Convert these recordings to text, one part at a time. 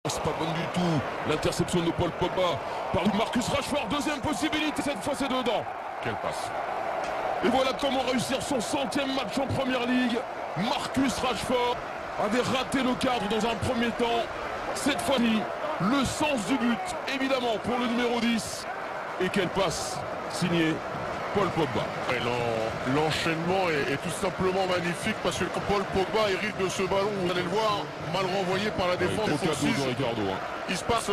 C'est pas bonne du tout. L'interception de Paul Pogba par Marcus Rashford. Deuxième possibilité. Cette fois, c'est dedans. Quelle passe. Et voilà comment réussir son 100e match en Première Ligue. Marcus Rashford avait raté le cadre dans un premier temps. Cette fois-ci, le sens du but, évidemment, pour le numéro 10. Et quelle passe signée Paul Pogba. L'enchaînement est tout simplement magnifique parce que Paul Pogba hérite de ce ballon, vous allez le voir, mal renvoyé par la défense offensive. Il se passe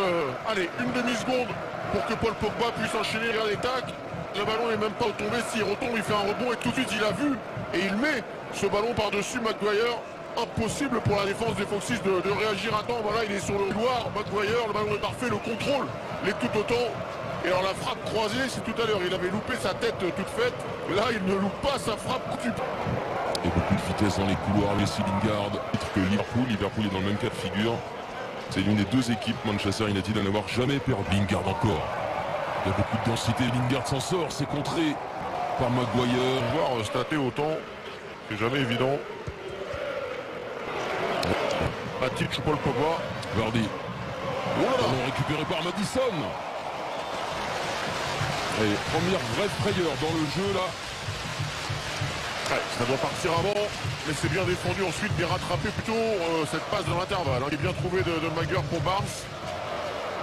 une demi-seconde pour que Paul Pogba puisse enchaîner les tacs. Le ballon n'est même pas tombé, s'il retombe, il fait un rebond et tout de suite il a vu et il met ce ballon par-dessus Maguire. Impossible pour la défense des Foxes de réagir à temps. Voilà, il est sur le couloir, Maguire, le ballon est parfait, le contrôle l'est tout autant. Et alors la frappe croisée, c'est tout à l'heure, il avait loupé sa tête toute faite. Là, il ne loupe pas sa frappe. Et beaucoup de vitesse dans les couloirs, Jesse Lingard. Que Liverpool est dans le même cas de figure. C'est l'une des deux équipes, Manchester United, à n'avoir jamais perdu. Lingard encore. Il y a beaucoup de densité, Lingard s'en sort, c'est contré par Maguire. Voir stater autant, c'est jamais évident. Matic, Paul Pogba. Vardy. Ballon récupéré par Maddison. Et première vraie frayeur dans le jeu là. Ouais, ça doit partir avant, mais c'est bien défendu ensuite, bien rattrapé plutôt cette passe dans l'intervalle. Il est bien trouvé de Maguire pour Barnes.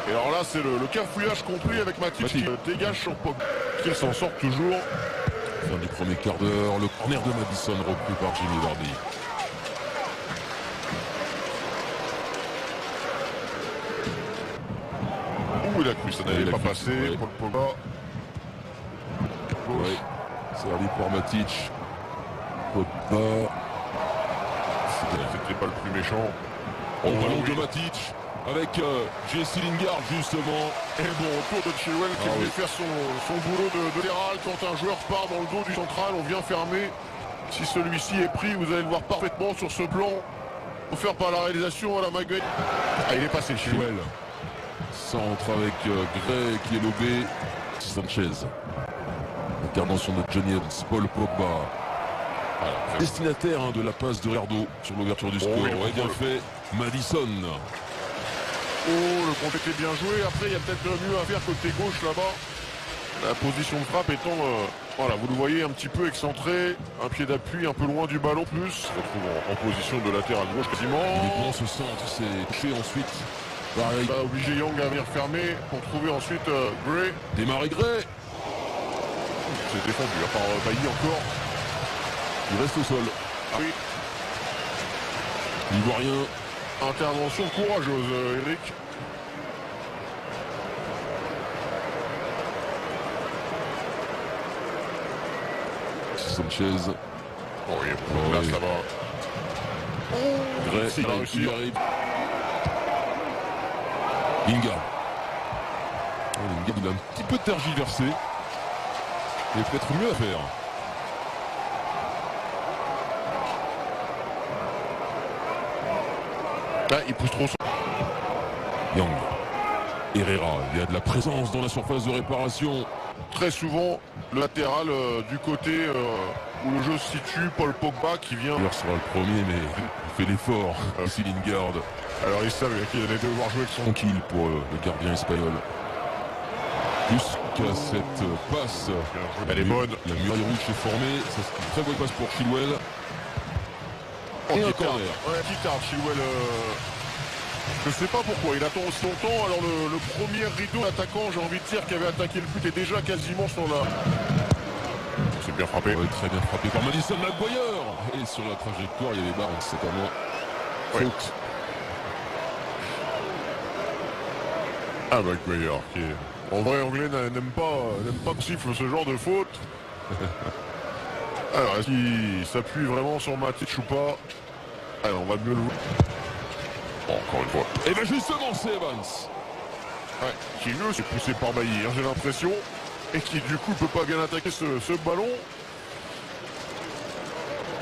Et alors là, c'est le cafouillage complet avec Matic qui dégage sur Pogba. Qui s'en sort toujours. Fin du premier quart d'heure, le corner de Maddison repris par Jimmy Vardy. Ouh, il a cru, ça n'avait pas passé. Ouais. Paul Pogba. Ouais. Servi par Matic. Pogba. C'était pas le plus méchant. Ballon de Matic avec Jesse Lingard justement. Et bon retour de Chilwell qui voulait faire son boulot de latéral. Quand un joueur part dans le dos du central, on vient fermer. Si celui-ci est pris, vous allez le voir parfaitement sur ce plan. Offert par la réalisation à la Maguire. Ah, il est passé Chilwell. Centre avec Gray qui est lobé. Sanchez. Intervention de Johnny Evans, Paul Pogba. Voilà, destinataire de la passe de Ronaldo sur l'ouverture du score. Ouais, bien fait. Maddison. Oh, le compte était bien joué. Après, il y a peut-être mieux à faire côté gauche là-bas. La position de frappe étant, voilà, vous le voyez, un petit peu excentré. Un pied d'appui un peu loin du ballon plus. Se retrouve en position de latéral gauche quasiment. Il est bon ce centre, c'est touché ensuite. Pareil. Va obliger Young à venir fermer pour trouver ensuite Gray. Démarrer Gray. C'est défendu par Bailly encore. Il reste au sol. Ah oui. Il voit rien. Intervention courageuse, Eric. Sanchez. Oh, il est place là-bas. Gray, il arrive. Lingard. Lingard, il a un petit peu tergiversé. Il y a peut-être mieux à faire. Là, il pousse trop son... Young. Herrera, il y a de la présence dans la surface de réparation. Très souvent, le latéral du côté où le jeu se situe, Paul Pogba qui vient... Il sera le premier, mais il fait l'effort. Ici Lingard. Alors il savait qu'il allait devoir jouer avec son... Tranquille pour le gardien espagnol. Jusqu'à cette passe. Elle est bonne. La muraille rouge s'est formée. C'est une très bonne passe pour Chilwell. Et un corner. Ouais, qui tarde, Chilwell. Je sais pas pourquoi, il attend aussi longtemps. Alors le premier rideau attaquant, j'ai envie de dire, qui avait attaqué le but est déjà quasiment sur la... C'est bien frappé. Ouais, très bien frappé par Maddison Maguire. Et sur la trajectoire, il y avait Barnes, c'est pas moi. Faute. Ah, Maguire, qui est... En vrai, anglais n'aime pas que siffle ce genre de faute. Alors, est-ce qu'il s'appuie vraiment sur Matic ou pas? Alors, on va mieux le voir. Bon, encore une fois. Et bien justement, c'est Evans. Ouais, qui mieux s'est poussé par Bailly, hein, j'ai l'impression. Et qui, du coup, peut pas bien attaquer ce ballon.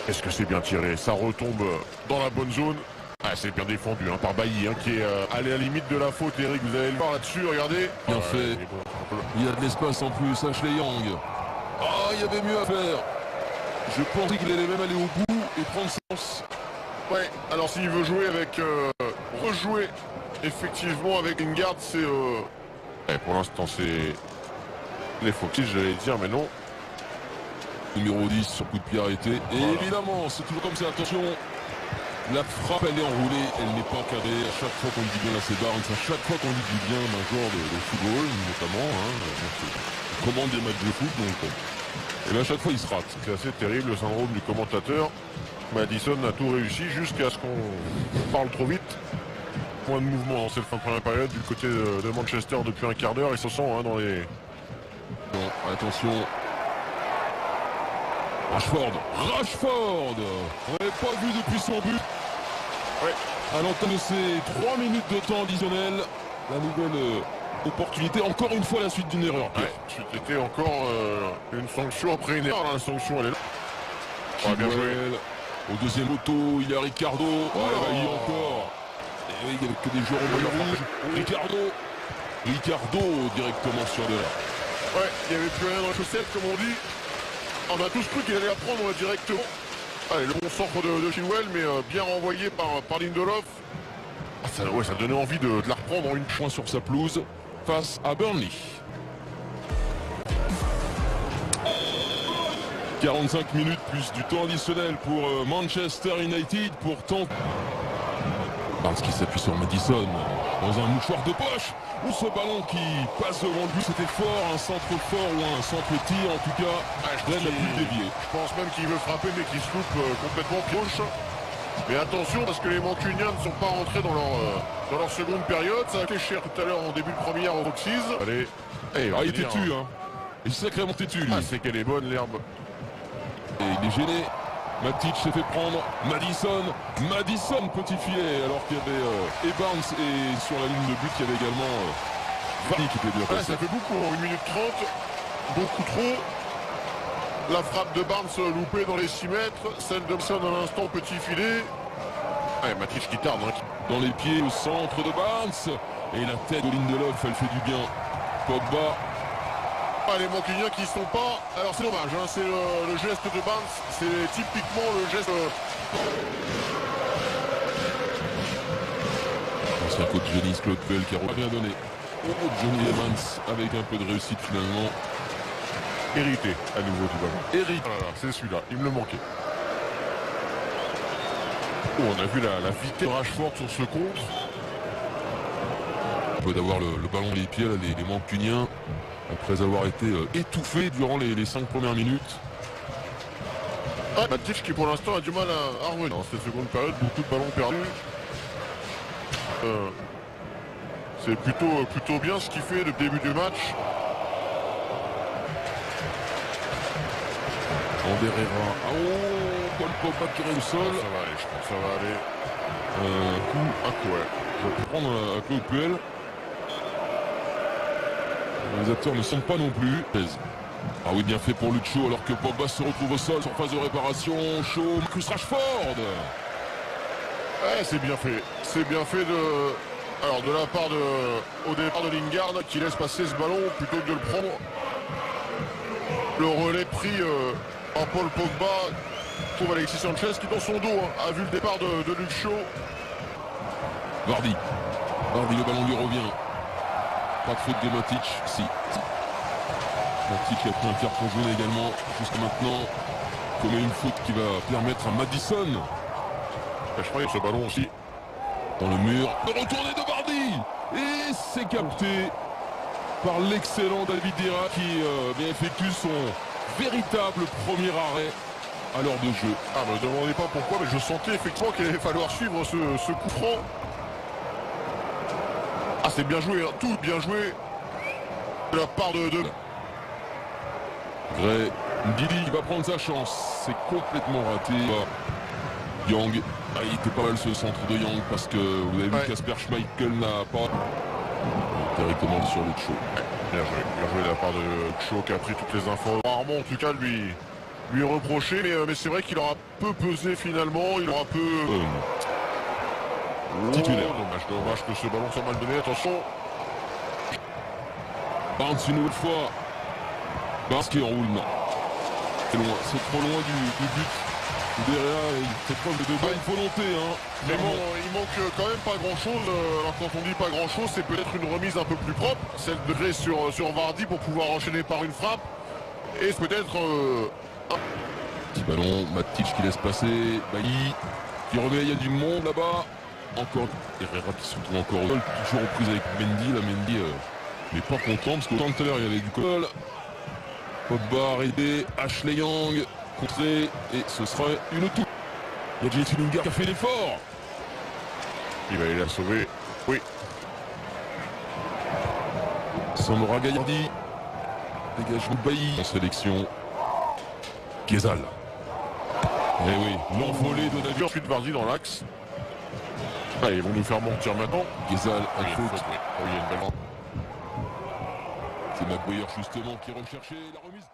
Est-ce que c'est bien tiré? Ça retombe dans la bonne zone. Ah, c'est bien défendu hein, par Bailly, hein, qui est allé à la limite de la faute, Eric. Vous allez le voir là-dessus, regardez. Bien fait. Il y a de l'espace en plus, Ashley Young. Ah, il y avait mieux à faire. Je pensais qu'il allait même aller au bout et prendre sens. Ouais, alors s'il veut jouer avec... rejouer effectivement, avec Lingard, c'est... pour l'instant, c'est... les Foxy, j'allais dire, mais non. Numéro 10 sur coup de pied arrêté. Et voilà. Évidemment, c'est toujours comme ça. Attention, la frappe, elle est enroulée, elle n'est pas cadrée. À chaque fois qu'on dit bien là, c'est Barnes. À chaque fois qu'on dit bien d'un joueur de football, notamment, on commande des matchs de foot, donc... Et là, à chaque fois, il se rate. C'est assez terrible, le syndrome du commentateur. Madison a tout réussi jusqu'à ce qu'on parle trop vite. Point de mouvement dans cette fin de première période du côté de Manchester depuis un quart d'heure. Il se sent dans les... Non, attention. Rashford. On n'avait pas vu depuis son but. Ouais. À l'entame de ces 3 minutes de temps additionnel, la nouvelle opportunité. Encore une fois la suite d'une erreur. C'était encore une sanction après une erreur. La sanction, elle est là. Ouais, bien joué. Au deuxième auto, il y a Ricardo. Il y a encore. Et il n'y avait que des joueurs au maillot rouge. Ricardo directement sur de là. Ouais, il n'y avait plus rien dans la chaussette, comme on dit. On a tous cru qu'il allait la prendre directement. Allez, le bon centre de Chilwell, mais bien renvoyé par Lindelof. Ça donnait envie de la reprendre en une point sur sa pelouse face à Burnley. 45 minutes plus du temps additionnel pour Manchester United pour tenter. Parce qu'il s'appuie sur Madison dans un mouchoir de poche. Ou ce ballon qui passe devant le but, c'était fort, un centre fort ou un centre tir en tout cas. Je pense même qu'il veut frapper mais qu'il se loupe complètement pioche. Mais attention parce que les Mancuniens ne sont pas rentrés dans leur seconde période. Ça a été cher tout à l'heure en début de première au Roxys. Allez, il est têtu, hein. Il est sacrément têtu lui. C'est qu'elle est bonne l'herbe. Et il est gêné. Matic s'est fait prendre. Madison, petit filet. Alors qu'il y avait Barnes et sur la ligne de but, il y avait également Vardy qui était bien passé. Ça fait beaucoup, 1 minute 30. Beaucoup trop. La frappe de Barnes loupée dans les 6 mètres. Celle de Son à l'instant, petit filet. Matic qui tarde. Dans les pieds au centre de Barnes. Et la tête de Lindelof, elle fait du bien. Pogba. Les Mancuniens qui ne sont pas... Alors c'est dommage, c'est le geste de Barnes, c'est typiquement le geste... C'est un coach Denis Claude Puel qui a bien donné. Johnny Evans avec un peu de réussite finalement. Hérité à nouveau du ballon. Hérité. Voilà, c'est celui-là, il me le manquait. On a vu la vitesse de Rashford sur ce contre. Un peu d'avoir le ballon les pieds, là, les Mancuniens. Après avoir été étouffé durant les 5 premières minutes. Matic qui pour l'instant a du mal à revenir. Dans cette seconde période, beaucoup de ballons perdus. C'est plutôt bien ce qu'il fait depuis le début du match. Ander Herrera. Paul Pogba qui reste au sol. Ça va aller, je pense que ça va aller. Un coup, ouais. Je vais prendre à Claude Puel. Les acteurs ne sentent pas non plus. Ah oui, bien fait pour Lucho alors que Pogba se retrouve au sol sur phase de réparation. Chaud, Marcus Rashford. C'est bien fait. C'est bien fait de la part au départ de Lingard qui laisse passer ce ballon plutôt que de le prendre. Le relais pris par Paul Pogba. Trouve Alexis Sanchez qui dans son dos a vu le départ de Lucho. Vardy, le ballon lui revient. Pas de faute de Matic, si. Matic a pris un carton jaune également jusqu'à maintenant. Commet une faute qui va permettre à Madison. Je croyais ce ballon aussi. Dans le mur. Le retourné de Vardy. Et c'est capté par l'excellent David Dira qui effectue son véritable premier arrêt à l'heure de jeu. Me demandez pas pourquoi, mais je sentais effectivement qu'il allait falloir suivre ce coup franc. C'est bien joué, tout bien joué de la part de... Gray, Ndidi va prendre sa chance, c'est complètement raté. Young, il était pas mal ce centre de Young parce que vous avez vu Kasper Schmeichel n'a pas directement sur le Cho. Bien joué de la part de Cho qui a pris toutes les infos. Rarement en tout cas lui reprocher, mais c'est vrai qu'il aura peu pesé finalement, il aura peu... titulaire. Dommage que ce ballon soit mal donné. Attention. Barnes une nouvelle fois. Barnes qui enroule, non. C'est loin, c'est trop loin du but. Derrière, il fait preuve de bonne volonté. Hein. Mais bon, il manque quand même pas grand-chose. Alors quand on dit pas grand-chose, c'est peut-être une remise un peu plus propre. Celle de Gré sur Vardy pour pouvoir enchaîner par une frappe. Et peut-être... Petit ballon, Matic qui laisse passer. Bailly qui remet, il y a du monde là-bas. Encore Herrera qui se trouve encore au sol. Toujours en prise avec Mendy. La Mendy n'est pas content parce qu'autant tout à l'heure il y avait du col. Pogba arrêté. Ashley Young contré. Et ce sera une touche. Il y a Jesse Lingard qui a fait l'effort. Il va aller la sauver. Oui. Samora Gaillardi. Dégagement de Bailly. En sélection. Ghezal. Eh oui, l'envolée de David. Ensuite Vardy dans l'axe. Ah, ils vont nous faire mentir maintenant. Ghezal, Oui, il y a une faute, oui. Oui, il y a une belle... C'est Maguire justement qui recherchait la remise.